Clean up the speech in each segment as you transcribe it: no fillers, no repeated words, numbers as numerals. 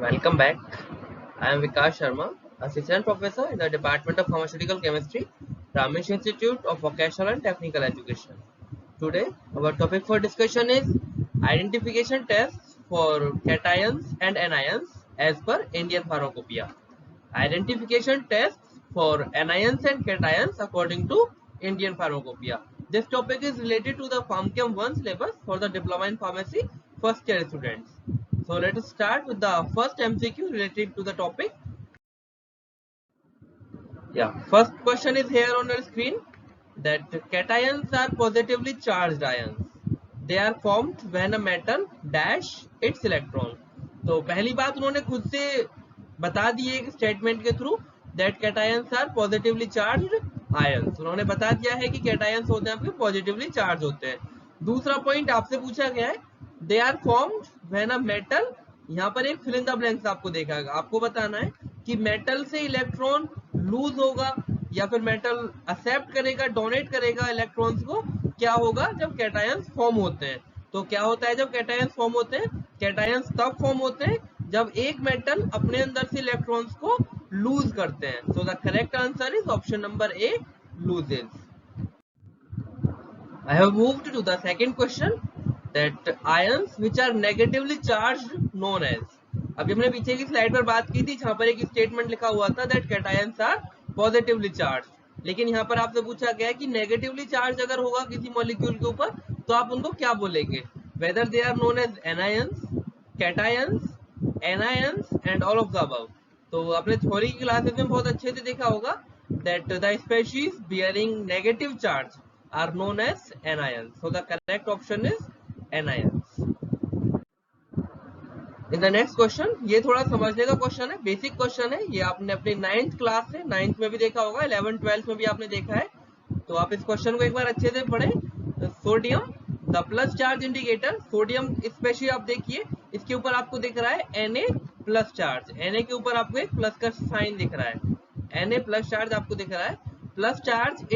Welcome back. I am Vikas Sharma, Assistant Professor in the Department of Pharmaceutical Chemistry, Ramesh Institute of Vocational and Technical Education. Today, our topic for discussion is identification tests for cations and anions as per Indian Pharmacopoeia. Identification tests for anions and cations according to Indian Pharmacopoeia. This topic is related to the PharmChem 1 syllabus for the Diploma in Pharmacy first year students. So let us start with the first MCQ related to the topic. First question is here on your screen that cations are positively charged ions. They are formed when a metal dash its electron. तो पहली बात उन्होंने खुद से बता दी है statement के through that cations are positively charged ions. उन्होंने बता दिया है कि cations होते हैं आपके पॉजिटिवली चार्ज होते हैं. दूसरा पॉइंट आपसे पूछा गया है they are formed when a metal, यहाँ पर एक फिल इन द ब्लैंक्स आपको देखा, आपको बताना है कि मेटल से इलेक्ट्रॉन लूज होगा या फिर मेटल एक्सेप्ट करेगा, डोनेट करेगा इलेक्ट्रॉन्स को, क्या होगा जब कैटायंस फॉर्म होते हैं. तो क्या होता है जब कैटायंस फॉर्म होते हैं? कैटायंस तब फॉर्म होते हैं जब एक मेटल अपने अंदर से इलेक्ट्रॉन्स को लूज करते हैं. So the correct answer is option number A, loses. I have moved to the second question that ions which are negatively charged known as. अभी हमने पीछे की स्लाइड पर बात की थी जहां पर एक स्टेटमेंट लिखा हुआ था that cations are positively charged, लेकिन यहाँ पर आपसे पूछा गया है कि नेगेटिवली चार्ज अगर होगा किसी मॉलिक्यूल के ऊपर तो आप उनको क्या बोलेंगे? Whether they are known as anions, cations, anions and all of the above. तो आपने थ्योरी की क्लासेस में बहुत अच्छे से देखा होगा that the species bearing negative charge are known as anions. So the correct option is anions. In the next question, ये थोड़ा समझने का क्वेश्चन है, बेसिक क्वेश्चन है. ये आपने अपनी 9th क्लास से 9th में भी देखा होगा, 11th 12th में भी आपने देखा है. तो आप इस क्वेश्चन को एक बार अच्छे से पढ़ें. Sodium, the plus charge indicator. Sodium specially आप देखिए, इसके ऊपर आपको दिख रहा है Na प्लस चार्ज. Na के ऊपर आपको एक प्लस का साइन दिख रहा है. Na प्लस चार्ज आपको दिख रहा है. Plus charge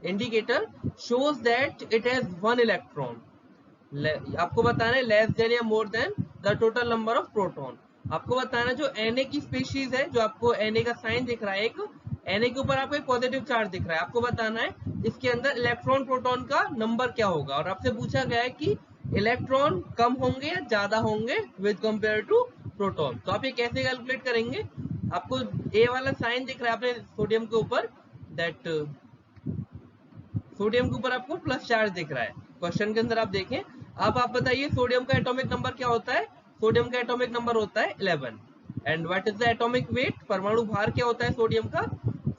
indicator shows that it has one electron. आपको बताना है लेस देन या more than the total number of proton. आपको बताना है जो Na की स्पीशीज है, जो आपको Na का साइन दिख रहा है, एक Na के ऊपर आपको एक पॉजिटिव चार्ज दिख रहा है, आपको बताना है इसके अंदर इलेक्ट्रॉन प्रोटॉन का नंबर क्या होगा. और आपसे पूछा गया है कि इलेक्ट्रॉन कम होंगे या ज्यादा होंगे विद कंपेयर टू प्रोटॉन. तो आप ये कैसे कैलकुलेट करेंगे? आपको ए वाला साइन दिख रहा है अपने सोडियम के ऊपर, दैट सोडियम के ऊपर आपको प्लस चार्ज दिख रहा है. क्वेश्चन के अंदर आप देखें. अब आप बताइए सोडियम का एटॉमिक नंबर क्या होता है? सोडियम का एटॉमिक नंबर होता है 11. And what is the atomic weight? परमाणु भार क्या होता है सोडियम का?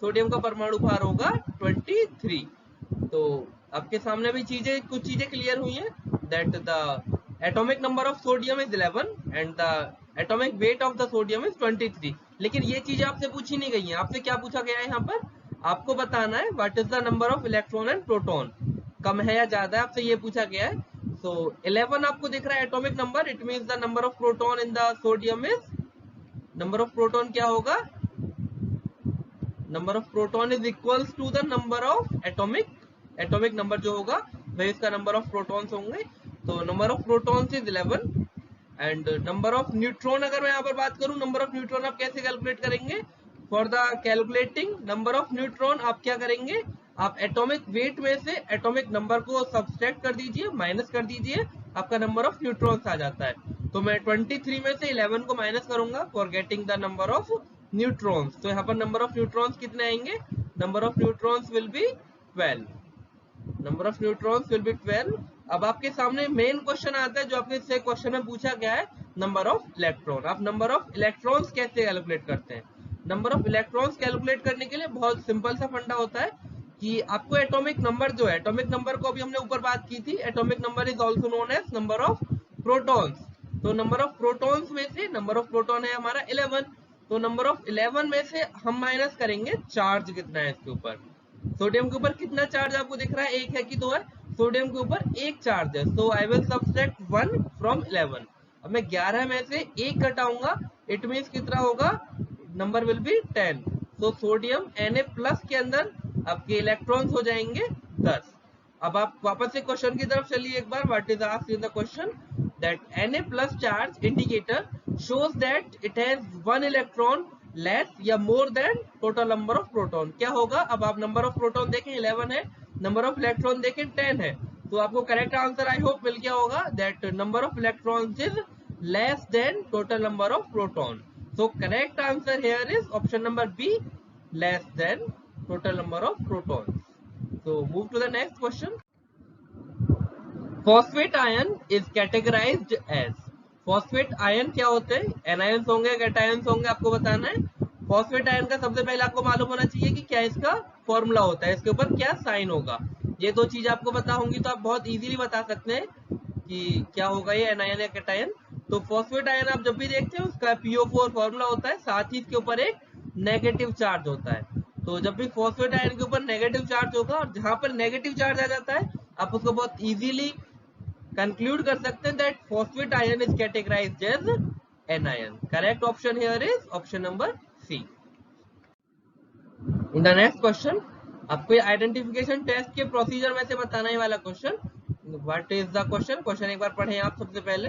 सोडियम का परमाणु भार होगा 23. तो आपके सामने भी कुछ चीजें क्लियर हुई हैं that the atomic number of sodium is 11 and the atomic weight of the sodium is 23. लेकिन ये चीजें आपसे पूछी नहीं गई हैं. आपसे क्या पूछा गया है यहाँ पर? आपको बताना है what is the number of electron and proton, कम है या ज्यादा है, आपसे ये पूछा गया है. सो 11 आपको दिख रहा है atomic number, it means the number of proton in the sodium is, number of proton क्या होगा? Number of proton is equals to the number of atomic number जो होगा वही इसका नंबर ऑफ प्रोटॉन्स होंगे. तो number of protons is 11 and number of neutron, अगर मैं यहाँ पर बात करूं नंबर ऑफ न्यूट्रॉन आप कैसे कैलकुलेट करेंगे? For the calculating number of neutron आप क्या करेंगे? आप एटॉमिक वेट में से एटॉमिक नंबर को सब्सट्रैक्ट कर दीजिए, माइनस कर दीजिए, आपका नंबर ऑफ न्यूट्रॉन्स आ जाता है. तो मैं 23 में से 11 को माइनस करूंगा for getting the number of neutrons. तो यहाँ पर नंबर ऑफ न्यूट्रॉन्स कितने आएंगे? Number of neutrons will be 12. Number of neutrons will be 12. अब आपके सामने मेन क्वेश्चन आता है जो आपके से क्वेश्चन में पूछा गया है, नंबर ऑफ इलेक्ट्रॉन. आप नंबर ऑफ इलेक्ट्रॉन्स कैसे कैलकुलेट करते हैं? नंबर ऑफ इलेक्ट्रॉन्स कैलकुलेट करने के लिए बहुत सिंपल सा फंडा होता है कि आपको एटॉमिक नंबर जो है, एटॉमिक नंबर को अभी हमने ऊपर बात की थी, atomic number is also known as number of protons. तो नंबर ऑफ प्रोटॉन्स में से, नंबर ऑफ प्रोटॉन है हमारा 11, तो नंबर ऑफ 11 में से हम माइनस करेंगे चार्ज कितना है इसके ऊपर. सोडियम के ऊपर कितना चार्ज आपको दिख रहा है? एक है कि दो है? सोडियम के ऊपर एक चार्ज है. सो आई विल सब्ट्रैक्ट 1 फ्रॉम 11. अब मैं 11 में से एक घटाऊंगा, इट मींस कितना होगा? Number will be 10. So sodium Na plus के अंदर आपके इलेक्ट्रॉन्स हो जाएंगे 10. अब आप वापस से क्वेश्चन की तरफ चलिए एक बार. What is asked in the question? that Na plus charge indicator shows that it has one electron less या more than total number of proton. क्या होगा? अब आप number of proton देखें 11 है, number of electron देखें 10 है, तो आपको correct answer I hope मिल गया होगा that number of electrons is less than total number of proton. So correct answer here is option number B, less than total number of protons. So move to the next question. Phosphate ion is categorized as. Phosphate ion क्या होते हैं? Anions होंगे, cations होंगे, आपको बताना है. Phosphate ion का सबसे पहले आपको मालूम होना चाहिए कि क्या इसका फॉर्मूला होता है, इसके ऊपर क्या साइन होगा. ये दो चीज आपको पता होंगी तो आप बहुत इजीली बता सकते हैं कि क्या होगा ये एनायन या कैटायन. तो फॉस्फेट आयन आप जब भी देखते हैं उसका PO4 फॉर्मूला होता है, साथ ही इसके ऊपर एक नेगेटिव चार्ज होता है. तो जब भी फॉस्फेट आयन के ऊपर नेगेटिव चार्ज होगा और जहां पर नेगेटिव चार्ज आ जाता है आप उसको बहुत इजीली कंक्लूड कर सकते हैं that phosphate ion is categorised as anion. Correct option here is option number C. In the next question आपको आइडेंटिफिकेशन टेस्ट के प्रोसीजर में से बताना ही वाला question. What is the question? Question एक बार पढ़ें आप सबसे पहले.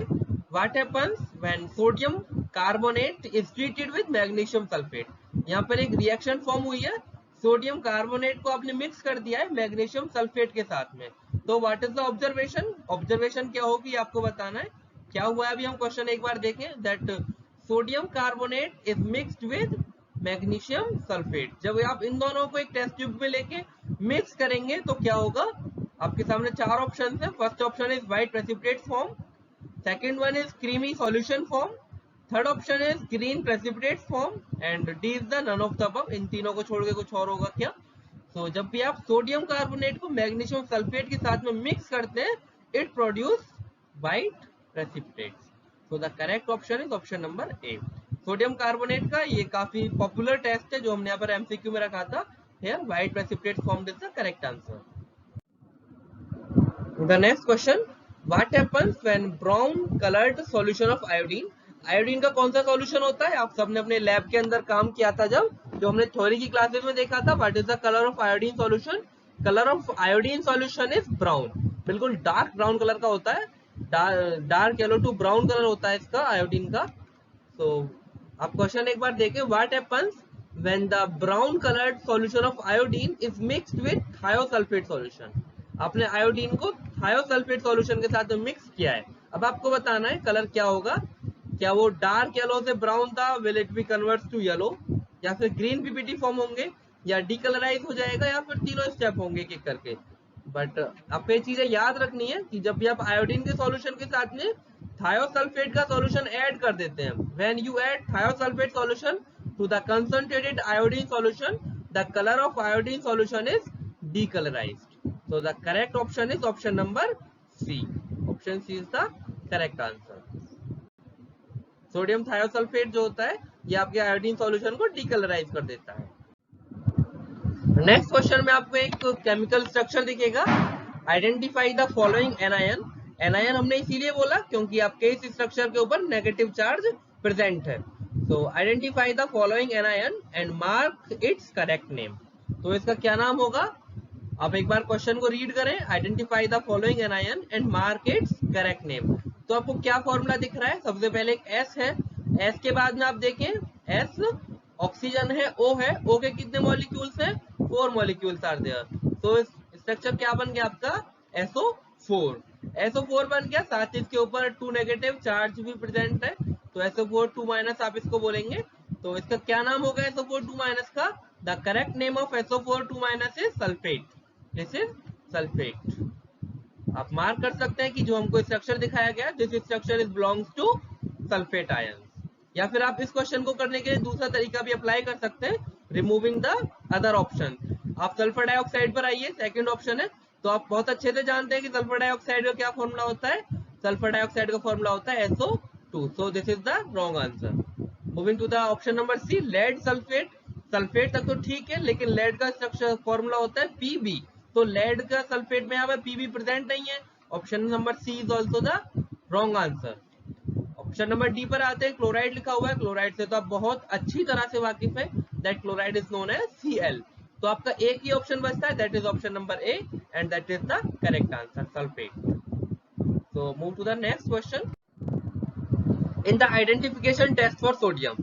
What happens when sodium carbonate is treated with magnesium sulphate. यहाँ पर एक रिएक्शन फॉर्म हुई है, सोडियम कार्बोनेट को आपने मिक्स कर दिया है मैग्नीशियम सल्फेट के साथ में. तो what is the observation? Observation क्या होगी आपको बताना है. क्या हुआ है अभी हम क्वेश्चन एक बार देखें. That sodium carbonate is mixed with magnesium sulphate. जब आप इन दोनों को एक टेस्ट ट्यूब में लेके मिक्स करेंगे तो क्या होगा? आपके सामने चार ऑप्शन है. First option is white precipitate form, second one is creamy solution form, third option is green precipitate form and D is the none of the above. इन तीनों को छोड़ के कुछ और होगा क्या? तो जब भी आप सोडियम कार्बोनेट को मैग्नीशियम सल्फेट के साथ में मिक्स करते हैं it produce white precipitates. So the correct option is option number A. Sodium carbonate का ये काफी पॉपुलर टेस्ट है जो हमने यहाँ पर एमसीक्यू में रखा था. Here white precipitate formed is the correct answer. The next question. What happens when brown coloured solution of iodine. Iodine का कौन सा सॉल्यूशन होता है? आप सबने अपने लैब के अंदर काम किया था जब, जो हमने थ्योरी की क्लासेस में देखा था. What is the colour of iodine solution? Colour of iodine solution is brown. बिल्कुल डार्क ब्राउन कलर का होता है. Dark yellow to brown colour होता है इसका आयोडीन का. तो आप क्वेश्चन एक बार देखें. What happens when the brown coloured solution of iodine is mixed with thiosulphate solution. आपने आयोडीन को थायोसल्फेट सॉल्यूशन के साथ मिक्स किया है. अब आपको बताना है कलर क्या होगा. क्या वो डार्क येलो से ब्राउन था, will it be converts to yellow, या फिर ग्रीन पीपीटी फॉर्म होंगे, या डीकलराइज हो जाएगा, या फिर तीनों स्टेप होंगे एक एक करके. बट आपको ये चीजें याद रखनी है कि जब भी आप आयोडीन के सॉल्यूशन के साथ में थायोसल्फेट का सॉल्यूशन ऐड कर देते हैं, when you add thiosulphate solution to the concentrated iodine solution the colour of iodine solution is decolourised. So the correct option is option number C. Option C is the correct answer. Sodium thiosulphate जो होता है ये आपके iodine solution को decolourise कर देता है. Next question में आपको एक केमिकल स्ट्रक्चर दिखेगा. Identify the following anion. Anion हमने इसीलिए बोला क्योंकि आपके इस स्ट्रक्चर के ऊपर नेगेटिव चार्ज प्रेजेंट है. So identify the following anion and mark it's correct name. तो इसका क्या नाम होगा? आप एक बार क्वेश्चन को रीड करें. Identify the following anion and mark it's correct name. तो आपको क्या फॉर्मूला दिख रहा है? सबसे पहले एक S है. S के बाद में आप देखें S ऑक्सीजन है, O है. O के कितने मॉलिक्यूल्स हैं? 4 मॉलिक्यूल्स आर देयर. तो इस स्ट्रक्चर क्या बन गया आपका? SO4. SO4 बन गया. साथ ही इसके ऊपर 2 नेगेटिव चार्ज भी प्रेजेंट है. तो SO4 2- आप इसको बोलेंगे. तो इसका क्या नाम होगा SO4 2- का? The correct name of SO4 2- is sulphate. This is sulphate. आप मार्क कर सकते हैं कि जो हमको स्ट्रक्चर दिखाया गया this structure is belongs to sulphate ion. या फिर आप इस क्वेश्चन को करने के लिए दूसरा तरीका भी अप्लाई कर सकते हैं, रिमूविंग द अदर ऑप्शन. आप सल्फर डाइऑक्साइड पर आइए. सेकंड ऑप्शन है. तो आप बहुत अच्छे से जानते हैं कि सल्फर डाइऑक्साइड का क्या फॉर्मूला होता है. सल्फर डाइऑक्साइड का फॉर्मूला होता है SO2. So this is the wrong answer. Moving to the option number C, lead sulphate. Sulphate तक तो ठीक है लेकिन लेड का स्ट्रक्चर फॉर्मूला होता है Pb. तो लेड का सल्फेट में यहाँ पर Pb प्रेजेंट नहीं है. Option number C is also the wrong answer. Option number D पर आते हैं. क्लोराइड लिखा हुआ है. क्लोराइड से तो आप बहुत अच्छी तरह से वाकिफ है. That chloride is known as Cl. तो आपका एक ही ऑप्शन बचता है, that is option number A and that is the correct answer, sulphate. So move to the next question. In the identification test for sodium,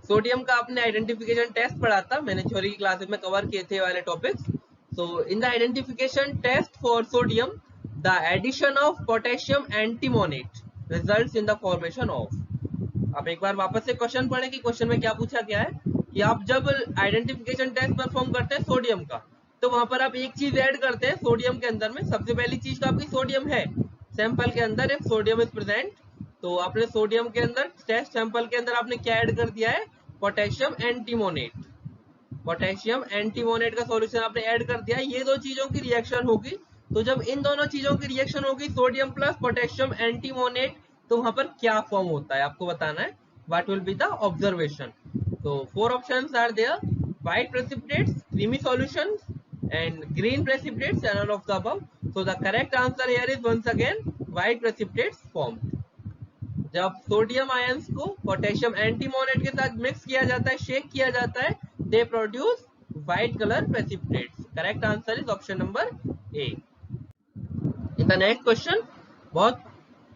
sodium का आपने identification test पढ़ा था, मैंने थ्योरी की क्लासेस में कवर किए थे वाले topics. So in the identification test for sodium the addition of potassium antimonate results in the formation of. आप एक बार वापस से क्वेश्चन पढ़ें कि क्वेश्चन में क्या पूछा गया है कि आप जब आइडेंटिफिकेशन टेस्ट परफॉर्म करते हैं सोडियम का, तो वहां पर आप एक चीज ऐड करते हैं सोडियम के अंदर में। सबसे पहली चीज तो आपकी सोडियम है सैंपल के अंदर, इफ सोडियम इज प्रेजेंट, तो आपने सोडियम के अंदर टेस्ट सैंपल के अंदर आपने क्या ऐड कर दिया है, पोटेशियम एंटीमोनेट। पोटेशियम एंटीमोनेट का सॉल्यूशन आपने ऐड कर दिया है, ये दो चीजों की रिएक्शन होगी। तो जब इन दोनों चीजों की रिएक्शन होगी सोडियम प्लस पोटेशियम एंटीमोनेट, तो वहां पर क्या फॉर्म होता है आपको बताना है, what will be the observation. तो 4 options are there, white precipitates, creamy solutions and green precipitates and none of the above. So the correct answer here is once again white precipitates formed. जब sodium ions को potassium antimonate के साथ mix किया जाता है, shake किया जाता है, they produce white color precipitates. Correct answer is option number A. In the next question, बहुत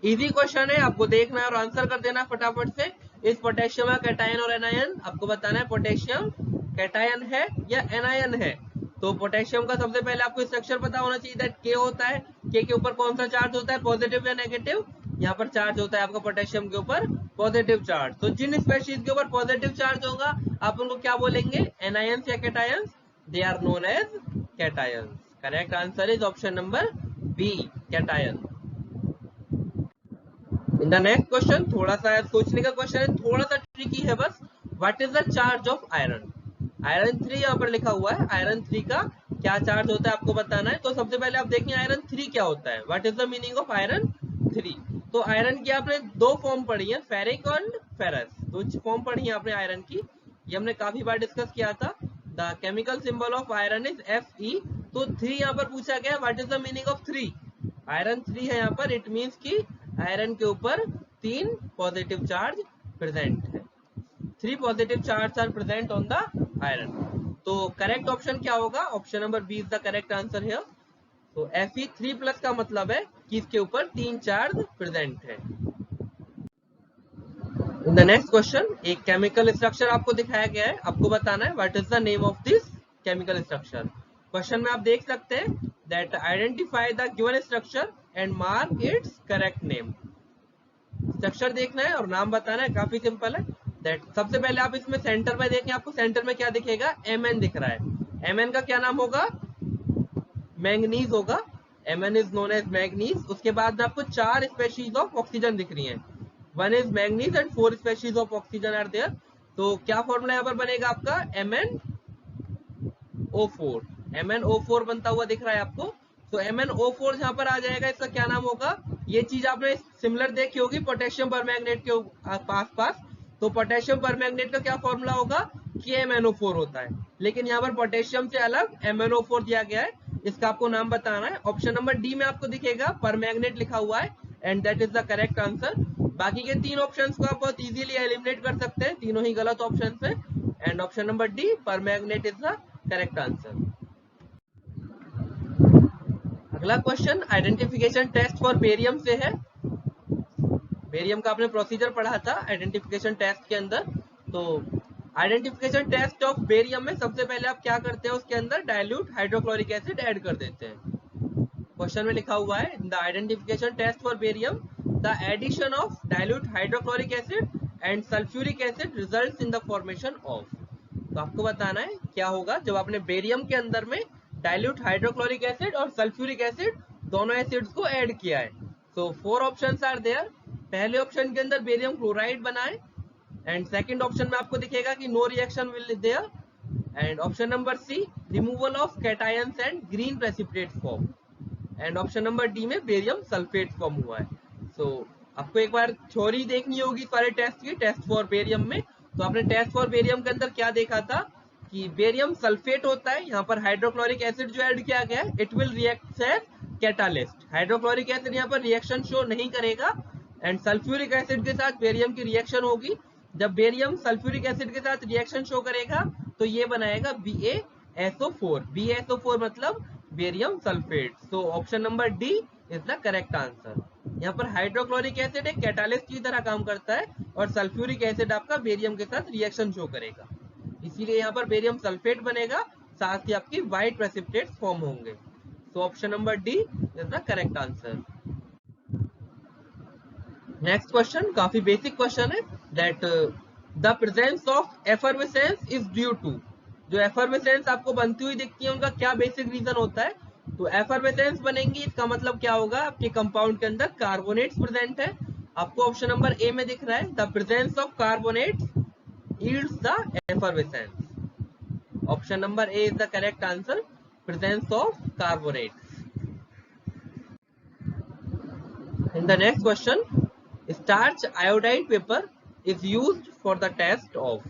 इजी क्वेश्चन है, आपको देखना है और आंसर कर देना फटाफट से। इस पोटेशियम का कैटायन और एनायन आपको बताना है, पोटेशियम कैटायन है या एनायन है। तो पोटेशियम का सबसे पहले आपको स्ट्रक्चर पता होना चाहिए, दैट के होता है, के ऊपर कौन सा चार्ज होता है, पॉजिटिव या नेगेटिव। यहाँ पर चार्ज होता है आपका पोटेशियम के ऊपर पॉजिटिव चार्ज। तो जिन स्पेशीज के ऊपर पॉजिटिव चार्ज होगा आप उनको क्या बोलेंगे, एनायंस या cations, they are known as cations. Correct answer is option number B, cation. In the next question, थोड़ा सा सोचने का क्वेश्चन है, थोड़ा सा ट्रिकी है बस। What is the charge of iron, iron 3 यहाँ पर लिखा हुआ है, आयरन 3 का क्या चार्ज होता है आपको बताना है। तो सबसे पहले आप देखें आयरन 3 क्या होता है, what is the meaning of iron 3। तो आयरन की आपने दो फॉर्म पढ़ी है, फेरिक और फेरस, दो फॉर्म पढ़ी है आपने आयरन की, ये हमने काफी बार डिस्कस किया था। The chemical symbol of iron is Fe। तो 3 यहाँ पर पूछा गया, what is the meaning of 3, iron 3 है यहाँ पर, इट मीन्स की आयरन के ऊपर 3 पॉजिटिव चार्ज प्रेजेंट है, 3 positive charge are present on the iron. तो करेक्ट ऑप्शन क्या होगा, option number B is the correct answer है। तो Fe3+ का मतलब है कि इसके ऊपर 3 चार्ज प्रेजेंट है। इन द नेक्स्ट क्वेश्चन, एक केमिकल स्ट्रक्चर आपको दिखाया गया है, आपको बताना है what is the name of this chemical structure. Question में आप देख सकते हैं that identify the given structure and mark it's correct name. Structure देखना है और नाम बताना है, काफी सिंपल है। दैट सबसे पहले आप इसमें सेंटर में देखें, आपको सेंटर में क्या दिखेगा, Mn दिख रहा है। Mn का क्या नाम होगा, मैंगनीज होगा, Mn is known as manganese. उसके बाद में आपको 4 स्पेशीज ऑफ ऑक्सीजन दिख रही हैं, 1 is manganese and 4 species of oxygen are there. तो क्या फॉर्मूला यहाँ पर बनेगा आपका, MnO4, MnO4 बनता हुआ दिख रहा है आपको। तो MnO4 जहां पर आ जाएगा, इसका क्या नाम होगा, ये चीज आपने सिमिलर देखी होगी पोटेशियम परमैंगनेट के पास। तो पोटेशियम परमैंगनेट का क्या फॉर्मूला होगा, KMnO4 होता है, लेकिन यहाँ पर पोटेशियम से अलग MnO4 दिया गया है, इसका आपको नाम बताना है। ऑप्शन नंबर डी में आपको दिखेगा परमैंगनेट लिखा हुआ है, and that is the correct answer. बाकी के 3 ऑप्शंस को आप बहुत इजीली एलिमिनेट कर सकते हैं, तीनों ही गलत ऑप्शन है, and option number D permanganate is the correct answer. अगला question identification test for barium से है। बेरियम का आपने प्रोसीजर पढ़ा था आइडेंटिफिकेशन टेस्ट के अंदर। तो आइडेंटिफिकेशन टेस्ट ऑफ बेरियम में सबसे पहले आप क्या करते हैं, उसके अंदर डाइल्यूट हाइड्रोक्लोरिक एसिड ऐड कर देते हैं। क्वेश्चन में लिखा हुआ है the identification test for barium, the addition of dilute hydrochloric acid and sulphuric acid results in the formation of. तो आपको बताना है क्या होगा जब आपने बेरियम के अंदर में डाइल्यूट हाइड्रोक्लोरिक एसिड और सल्फ्यूरिक एसिड दोनों एसिड्स को ऐड किया है। तो 4 ऑप्शंस आर देयर। पहले ऑप्शन के अंदर बेरियम क्लोराइड बनाए, एंड सेकंड ऑप्शन में आपको दिखेगा कि no reaction will there, and option number C removal of cations and green precipitate form, and option number D में बेरियम सल्फेट फॉर्म हुआ है। सो आपको एक बार थ्योरी देखनी होगी सारे टेस्ट की, टेस्ट फॉर बेरियम में। तो आपने टेस्ट फॉर बेरियम के अंदर क्या देखा था कि बेरियम सल्फेट होता है, यहाँ पर हाइड्रोक्लोरिक एसिड जो ऐड किया गया है it will react as catalyst. Hydrochloric acid यहाँ पर रिएक्शन शो नहीं करेगा, एंड सल्फ्यूरिक एसिड के साथ बेरियम की रिएक्शन होगी। जब बेरियम सल्फ्यूरिक एसिड के साथ रिएक्शन शो करेगा तो ये बनाएगा BaSO4। BaSO4 मतलब barium sulphate. So option number D is the correct answer. यहाँ पर हाइड्रोक्लोरिक एसिड एक कैटालिस्ट की तरह काम करता है और सल्फ्यूरिक एसिड आपका बेरियम के साथ रिएक्शन शो करेगा, इसीलिए यहाँ पर बेरियम सल्फेट बनेगा, साथ ही आपकी व्हाइट प्रेसिपिटेट्स फॉर्म होंगे। So option number D is the correct answer. Next question काफी बेसिक क्वेश्चन है, that the presence of effervescence is due to. जो एफर्वेसेंस आपको बनती हुई दिखती है उनका क्या बेसिक रीजन होता है? तो एफर्वेसेंस बनेंगी, इसका मतलब क्या होगा, आपके कंपाउंड के अंदर कार्बोनेट्स प्रेजेंट है। आपको ऑप्शन नंबर ए में दिख रहा है, the presence of carbonates yields the effervescence. Option number A is the correct answer, presence of carbonates. In the next question, starch iodide paper is used for the test of।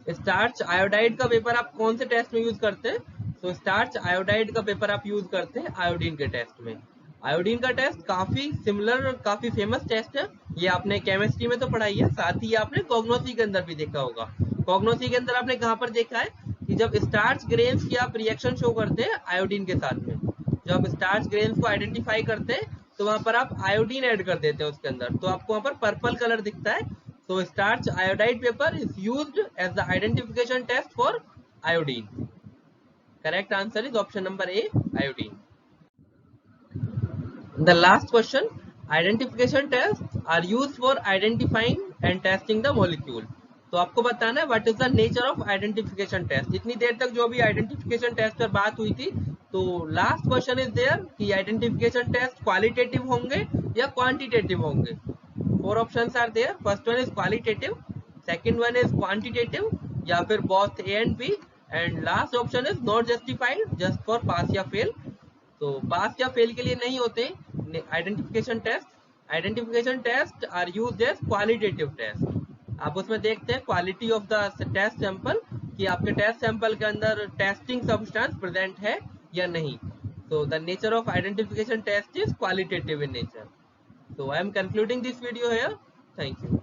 starch iodide का paper आप कौन से test में use करते हैं? तो starch iodide का paper आप यूज करते हैं आयोडीन के टेस्ट में। आयोडीन का टेस्ट काफी सिमिलर और काफी फेमस टेस्ट है, ये आपने केमिस्ट्री में तो पढ़ाई है, साथ ही आपने कॉग्नोसी के अंदर भी देखा होगा। कॉग्नोसी के अंदर आपने कहाँ पर देखा है कि जब स्टार्च ग्रेन्स की आप रिएक्शन शो करते हैं आयोडीन के साथ में, जब स्टार्च ग्रेन्स को आइडेंटिफाई करते हैं तो वहां पर आप आयोडीन ऐड कर देते हैं उसके अंदर, तो आपको वहां पर पर्पल कलर दिखता है। तो starch iodide paper is used as the identification test for iodine. Correct answer is option number A, iodine. The last question, identification tests are used for identifying and testing the molecule। तो आपको बताना है what is the nature of identification test. इतनी देर तक जो भी identification test पर बात हुई थी, तो लास्ट क्वेश्चन इज देयर कि आइडेंटिफिकेशन टेस्ट क्वालिटेटिव होंगे या क्वांटिटेटिव होंगे। 4 options are there, first one is qualitative, second one is quantitative, या फिर both A and B, and last option is not justified, just for pass या fail. तो पास या fail के लिए नहीं होते identification test. Identification test are used as qualitative test. आप उसमें देखते हैं quality of the test sample, कि आपके टेस्ट सैंपल के अंदर टेस्टिंग सब्सटेंस प्रेजेंट है या नहीं। So the nature of identification test is qualitative in nature. So I am concluding this video here. Thank you.